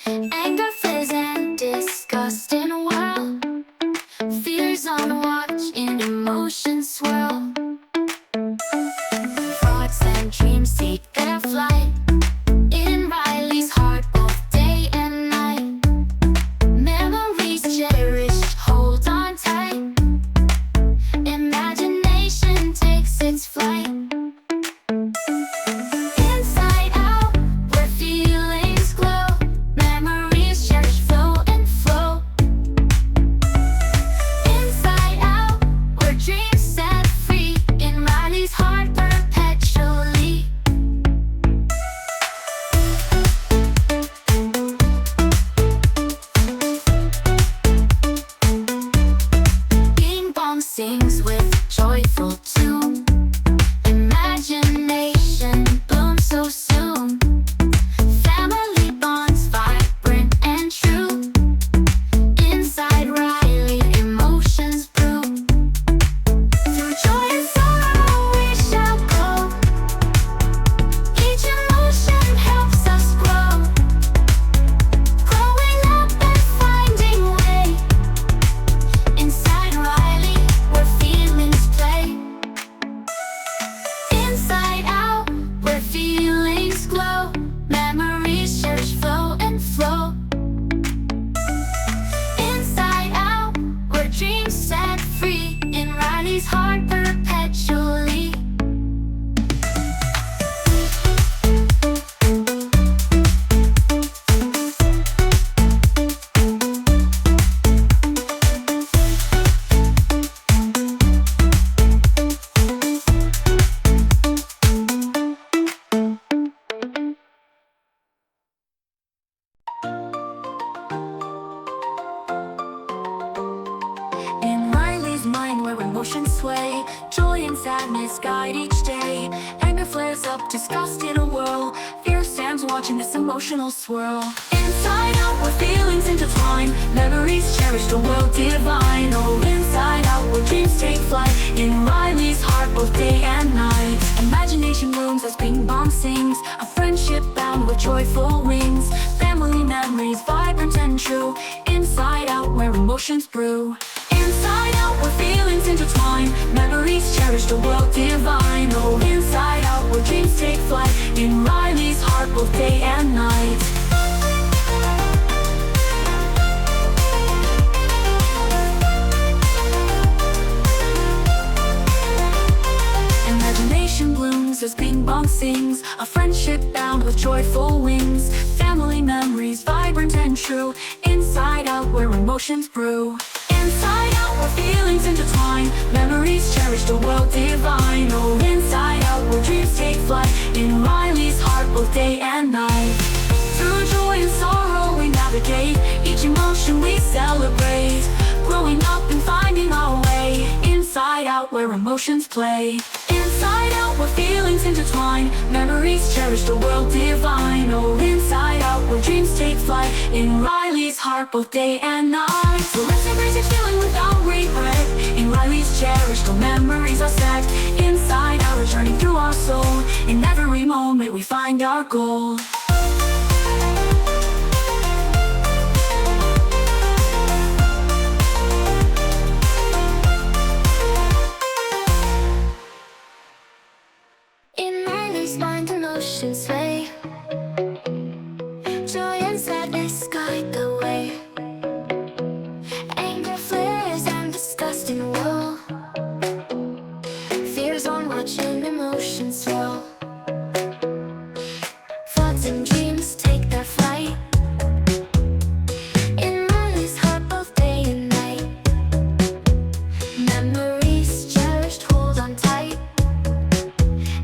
Anger, fears, and disgust in a whirl. Fears on watch in emotions swirl. Thoughts and dreams take their flight in Riley's heart both day and night. Memories cherished, hold on tight. Imagination takes its flight. Inside out, where feelings glow. Memories cherished, flow and flow. Inside out, where dreams set free. In Riley's heart perpetually. Bing bong sings with joyful tune. Imagination blooms so soon. Family bonds vibrant and true. Inside Riley, emotions brew. Through joy and sorrow we shall go. Each emotion helps us grow. Growing up and finding way. Inside Riley, where feelings play. Inside out, where feelings glow. Memories cherish, flow and flow. Inside out, where dreams set free. In Riley's heart perpetually. In Riley's mind where emotions sway, joy and sadness guide each day. Anger flares up, disgust in a whirl. Fear stands watching this emotional swirl. Inside out where feelings intertwine. Memories cherished, a world divine. Oh, inside out where dreams take flight. In Riley's heart both day and night. Imagination blooms as ping pong sings. A friendship bound with joyful wings. Family memories vibrant and true. Inside out where emotions brew. Inside out where feelings intertwine. Memories cherished, a world divine. Oh, inside out where dreams take flight. In Riley's heart both day and night. Imagination blooms as ping pong sings. A friendship bound with joyful wings. Family memories vibrant and true. Inside out where emotions brew. Inside out where feelings intertwine. Memories cherished, a world divine. Oh, inside out where dreams take flight. In Riley's heart both day and night. Through joy and sorrow we navigate. Each emotion we celebrate. Growing up and finding our way. Inside out where emotions play. Inside out where feelings intertwine. Memories cherished, a world divine. Oh, inside out where dreams take flight. In Riley's heart both day and night. So let's embrace each feeling without regret. In Riley's cherished, all memories are set. Inside out, a journey through our soul. In every moment we find our goal. In Riley's mind, emotions sway. Joy and sadness guide the way. Anger flares and disgust in a whirl. Fears on watch and emotions swirl. Thoughts and dreams take their flight. In Riley's heart both day and night. Memories cherished, hold on tight.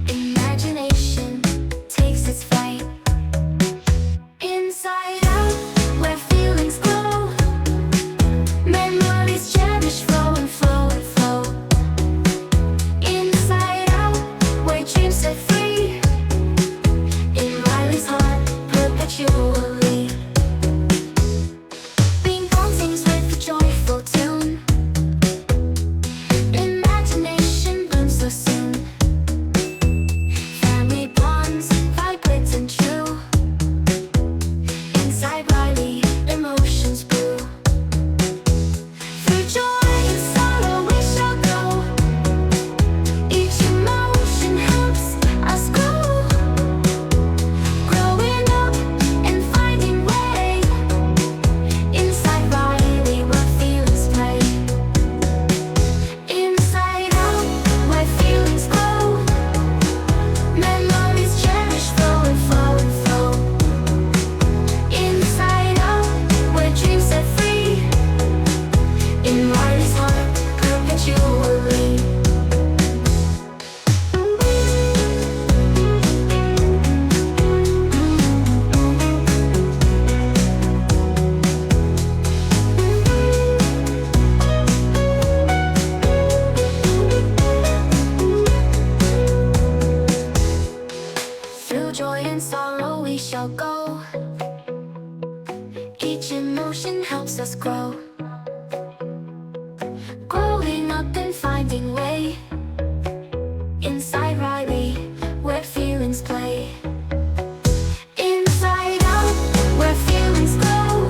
Imagination takes its flight. Inside Each emotion helps us grow. Growing up and finding way. Inside Riley, where feelings play. Inside out, where feelings grow.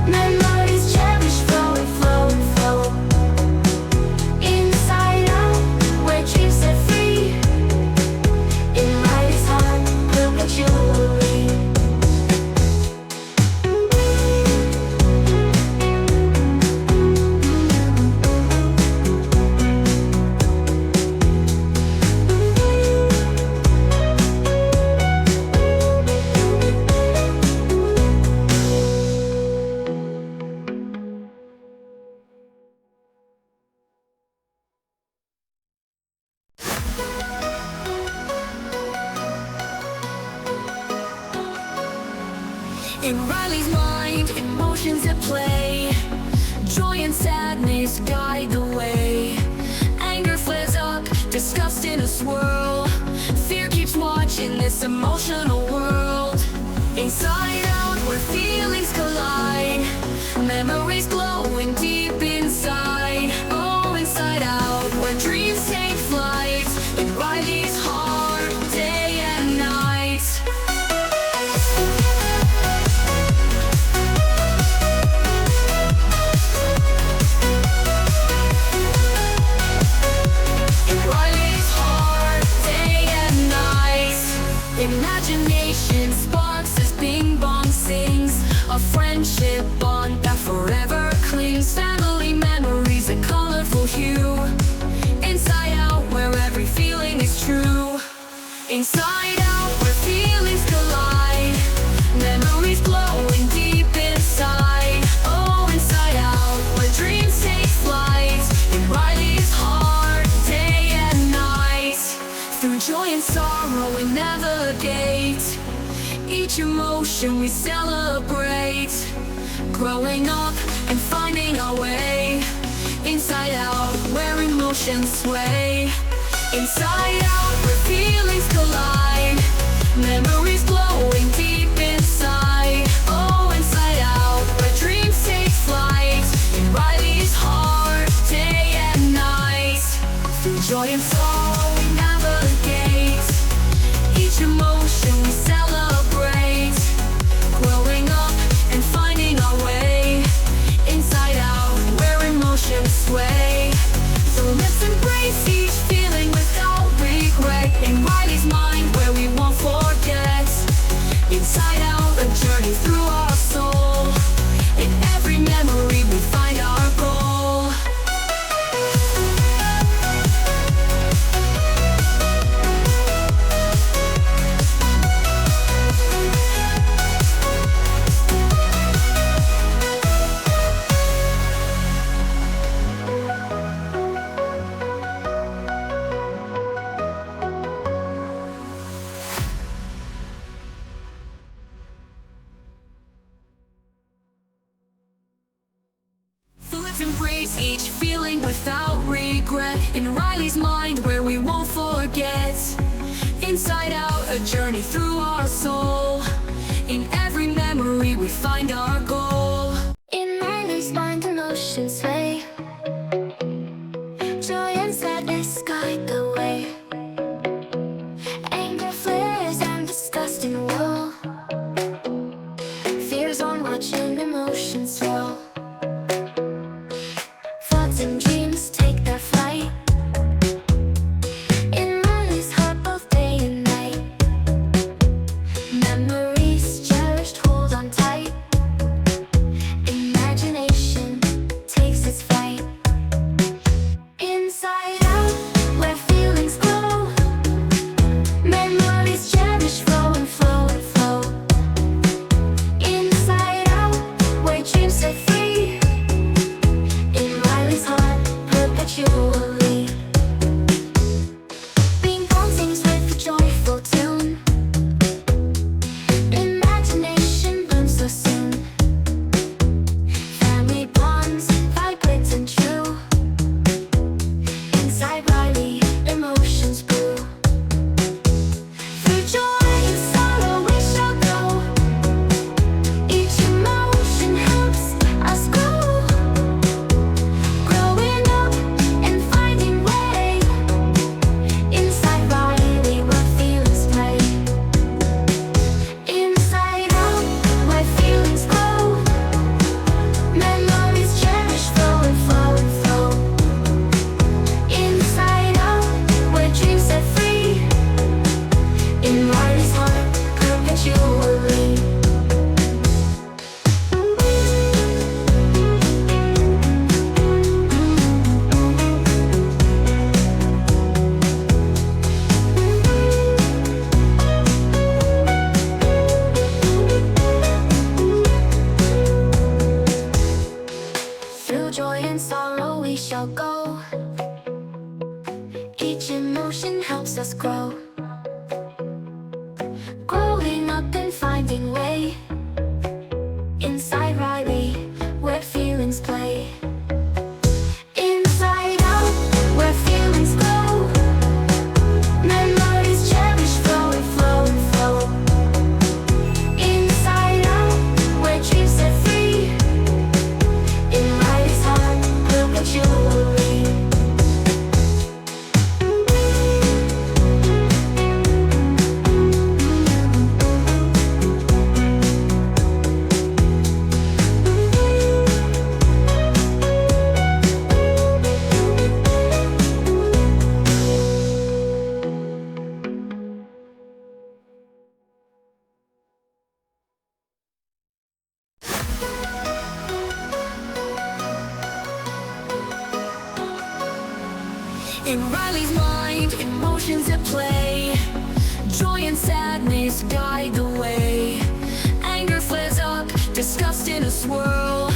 Memories cherished, flow and flow and flow. Inside out, where dreams set free. In Riley's heart, we'll get jewelry. In Riley's mind, emotions at play. Joy and sadness guide the way. Anger flares up, disgust in a swirl. Fear keeps watching this emotional world. Inside out, where feelings collide. Memories glowing deep inside. Oh, inside out, where dreams take flight. In Riley's heart, day and night. Imagination sparks as bing bong sings. A friendship bond that forever clings. Family memories, a colorful hue. Inside out, where every feeling is true. Inside out, where feelings collide. Memories glowing deep inside. Oh, inside out, where dreams take flight. In Riley's heart, day and night. Through joy and sorrow we navigate. Each emotion we celebrate. Growing up and finding our way. Inside out, where emotions sway. Inside out, where feelings collide. Memories glowing deep inside. Oh, inside out, where dreams take flight. In Riley's heart, day and night. Through joy and sorrow we navigate. Each emotion we celebrate. Growing up and finding our way. Inside out, where emotions sway. So let's embrace each feeling without regret. In Riley's mind, where we won't forget. Inside out, a journey through our soul. In every memory we find our goal. So let's embrace each feeling without regret. In Riley's mind, where we won't forget. Inside out, a journey through our soul. In every memory we find our goal. In Riley's mind, emotions sway. Joy and sadness guide the way. Anger flares and disgust in woe. Fears on watching emotions swirl. Thoughts and dreams take their flight. In Riley's heart, both day and night. Memories cherished, hold on tight. Imagination takes its flight. Inside out, where feelings glow. Memories cherished, flow and flow and flow. Inside out, where dreams set free. In Riley's mind, emotions at play. Joy and sadness guide the way. Anger flares up, disgust in a swirl.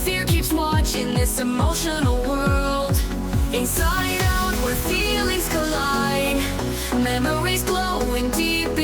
Fear keeps watch in this emotional world. Inside out, where feelings collide. Memories glowing deep